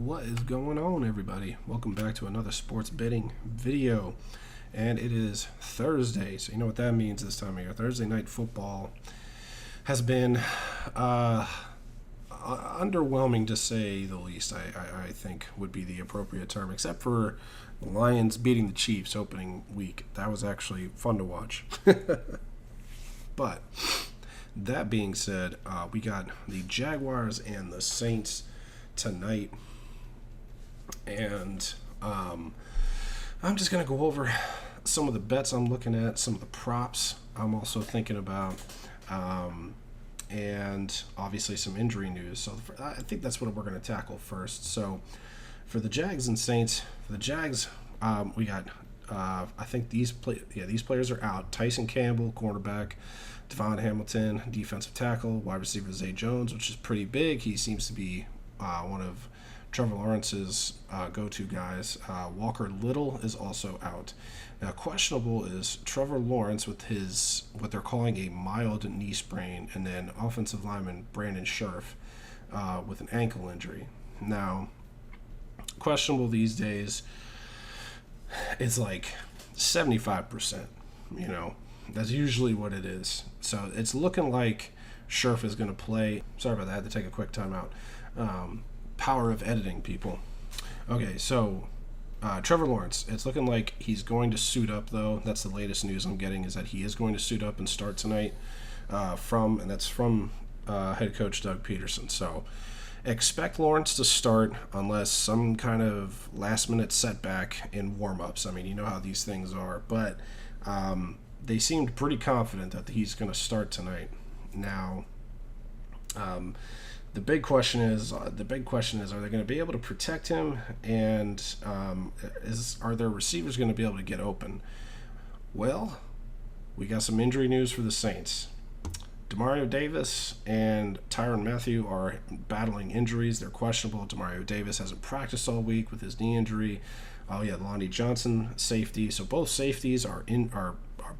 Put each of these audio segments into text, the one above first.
What is going on, everybody? Welcome back to another sports betting video. And it is Thursday, so you know what that means this time of year. Thursday night football has been underwhelming, to say the least, I think would be the appropriate term, except for the Lions beating the Chiefs opening week. That was actually fun to watch. But that being said, we got the Jaguars and the Saints tonight. And I'm just going to go over some of the bets I'm looking at, some of the props I'm also thinking about, and obviously some injury news. So I think that's what we're going to tackle first. So for the Jags and Saints, for the Jags, we got I think these players are out. Tyson Campbell, cornerback; Devon Hamilton, defensive tackle; wide receiver Zay Jones, which is pretty big. He seems to be one of Trevor Lawrence's go-to guys. Walker Little is also out. Now, questionable is Trevor Lawrence with his what they're calling a mild knee sprain, and then offensive lineman Brandon Scherff with an ankle injury. Now, questionable these days, it's like 75%. You know, that's usually what it is. So it's looking like Scherff is going to play. Sorry about that. I had to take a quick timeout. Power of editing, people. Okay, so Trevor Lawrence, it's looking like he's going to suit up, though. That's the latest news I'm getting, is that he is going to suit up and start tonight and that's from head coach Doug Peterson. So expect Lawrence to start unless some kind of last-minute setback in warm-ups. I mean, you know how these things are. But they seemed pretty confident that he's going to start tonight. Now, The big question is, are they going to be able to protect him, and are their receivers going to be able to get open? Well, we got some injury news for the Saints. Demario Davis and Tyrann Mathieu are battling injuries. They're questionable. Demario Davis hasn't practiced all week with his knee injury. Lonnie Johnson, safety. So both safeties are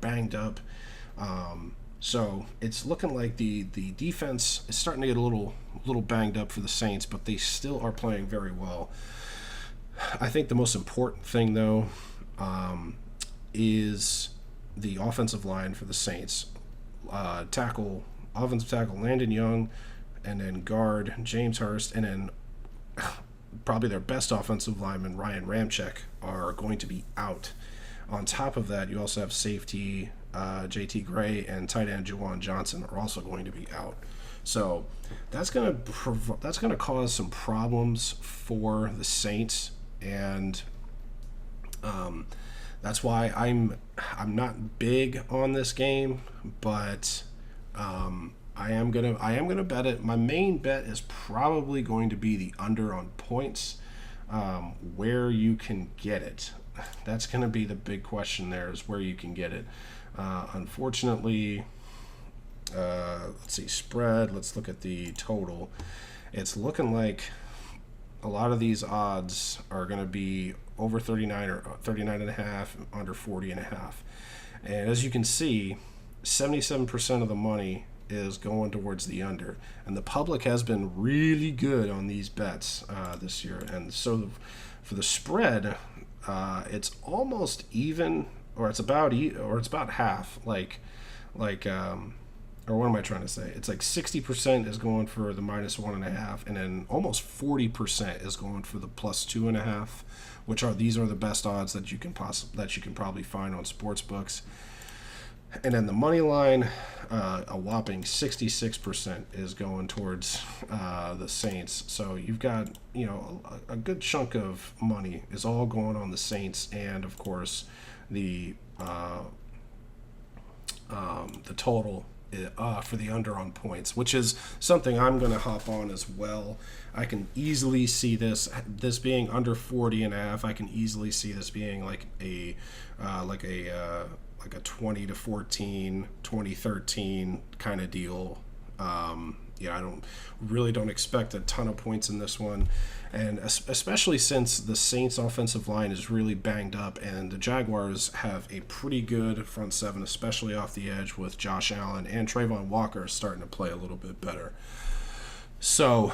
banged up. So it's looking like the defense is starting to get a little banged up for the Saints, but they still are playing very well. I think the most important thing, though, is the offensive line for the Saints. Offensive tackle Landon Young, and then guard James Hurst, and then probably their best offensive lineman, Ryan Ramczyk, are going to be out. On top of that, you also have safety J.T. Gray and tight end Juwan Johnson are also going to be out. So that's going to cause some problems for the Saints, and that's why I'm not big on this game, but I am gonna bet it. My main bet is probably going to be the under on points, where you can get it. That's going to be the big question there, is where you can get it. Unfortunately, let's see, spread. Let's look at the total. It's looking like a lot of these odds are going to be over 39 or 39.5, under 40.5. And as you can see, 77% of the money is going towards the under. And the public has been really good on these bets this year. And so for the spread, it's almost even, or it's about half. Or what am I trying to say? It's like 60% is going for the minus 1.5, and then almost 40% is going for the plus 2.5, which these are the best odds that you can probably find on sports books. And then the money line, a whopping 66% is going towards the Saints. So you've got, a good chunk of money is all going on the Saints, and of course the total for the under on points, which is something I'm going to hop on as well. I can easily see this being under 40.5. I can easily see this being like a 20-14, 20-13 kind of deal. I don't expect a ton of points in this one, and especially since the Saints offensive line is really banged up, and the Jaguars have a pretty good front seven, especially off the edge with Josh Allen and Trayvon Walker starting to play a little bit better. So,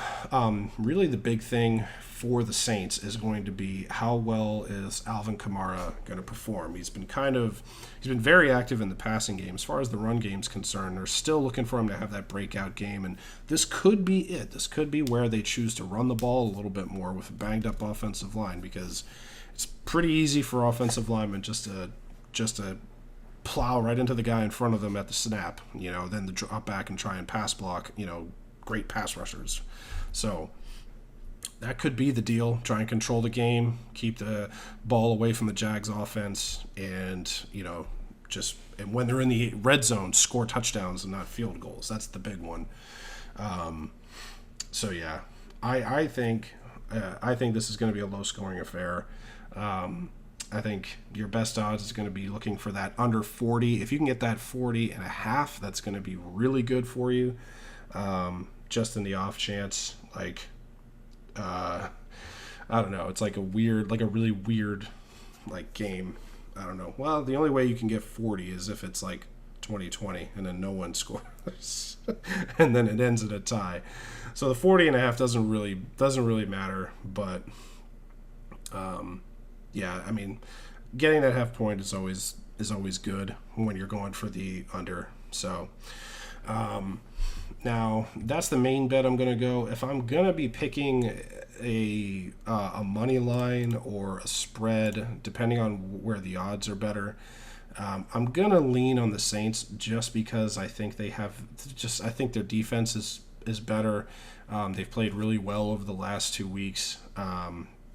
really, the big thing for the Saints is going to be how well is Alvin Kamara going to perform. He's been very active in the passing game. As far as the run game's concerned, they're still looking for him to have that breakout game, and this could be it. This could be where they choose to run the ball a little bit more with a banged up offensive line, because it's pretty easy for offensive linemen just to plow right into the guy in front of them at the snap. Then to drop back and try and pass block. Great pass rushers. So that could be the deal. Try and control the game, keep the ball away from the Jags offense, and and when they're in the red zone, score touchdowns and not field goals. That's the big one. So yeah, I think this is going to be a low scoring affair. I think your best odds is going to be looking for that under 40. If you can get that 40.5, that's going to be really good for you. Just in the off chance, I don't know, it's like a really weird game. I don't know. Well, the only way you can get 40 is if it's like 2020 and then no one scores and then it ends in a tie. So the 40.5 doesn't really matter, but yeah, I mean, getting that half point is always good when you're going for the under. So now that's the main bet I'm going to go. If I'm going to be picking a money line or a spread, depending on where the odds are better, I'm going to lean on the Saints just because I think I think their defense is better. They've played really well over the last 2 weeks.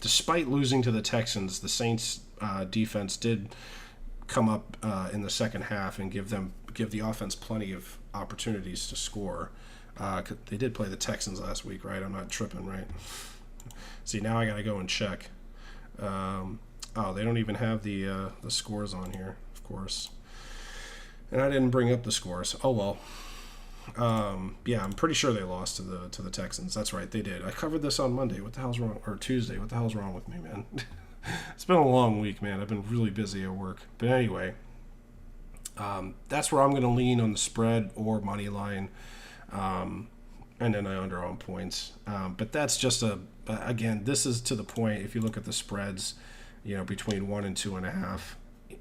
Despite losing to the Texans, the Saints defense did come up in the second half and give the offense plenty of opportunities to score. They did play the Texans last week, right? I'm not tripping, right? See, now I got to go and check. They don't even have the scores on here, of course. And I didn't bring up the scores. Oh, well. Yeah, I'm pretty sure they lost to the Texans. That's right, they did. I covered this on Monday. What the hell's wrong? Or Tuesday. What the hell's wrong with me, man? It's been a long week, man. I've been really busy at work. But anyway, that's where I'm going to lean on the spread or money line, and then I under on points. But that's just again, this is to the point. If you look at the spreads, between 1 and 2.5,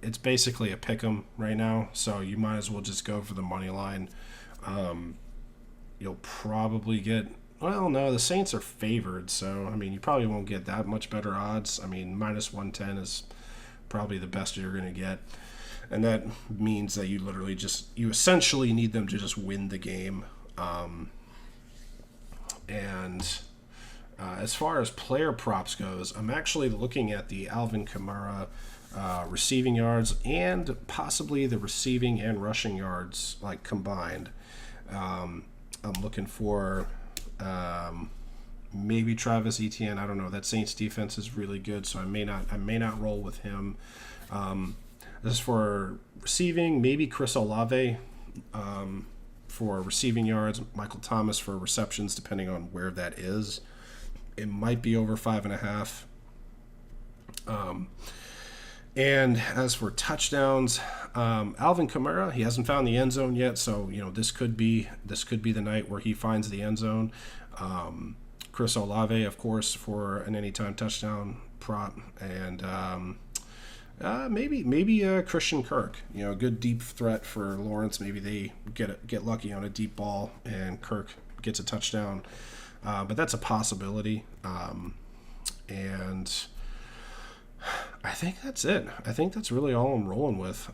it's basically a pick 'em right now. So you might as well just go for the money line. You'll probably get, well, no, the Saints are favored, so I mean, you probably won't get that much better odds. I mean, minus 110 is probably the best you're going to get, and that means that you essentially need them to just win the game. As far as player props goes, I'm actually looking at the Alvin Kamara receiving yards and possibly the receiving and rushing yards combined. I'm looking for maybe Travis Etienne. I don't know. That Saints defense is really good, so I may not roll with him. As for receiving, maybe Chris Olave for receiving yards, Michael Thomas for receptions, depending on where that is. It might be over 5.5. And as for touchdowns, Alvin Kamara, he hasn't found the end zone yet, so this could be the night where he finds the end zone. Chris Olave, of course, for an anytime touchdown prop, and maybe Christian Kirk, a good deep threat for Lawrence. Maybe they get lucky on a deep ball and Kirk gets a touchdown, but that's a possibility. And I think that's it. I think that's really all I'm rolling with.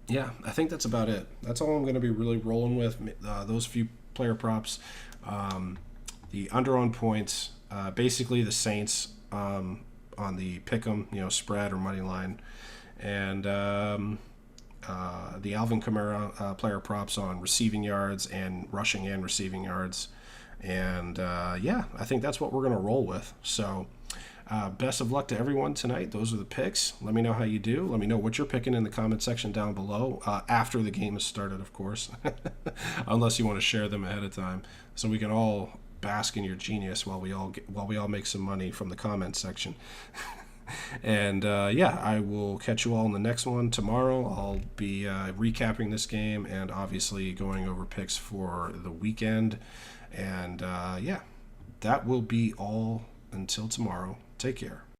Yeah, I think that's about it. That's all I'm going to be really rolling with. Those few player props. The under on points. Basically the Saints on the pick'em, spread or money line. And the Alvin Kamara player props on receiving yards and rushing and receiving yards. And yeah, I think that's what we're going to roll with. So best of luck to everyone tonight. Those are the picks. Let me know how you do. Let me know what you're picking in the comment section down below, after the game has started, of course, unless you want to share them ahead of time, so we can all bask in your genius while we all make some money from the comment section. And yeah, I will catch you all in the next one tomorrow. I'll be recapping this game and obviously going over picks for the weekend. And yeah, that will be all until tomorrow. Take care.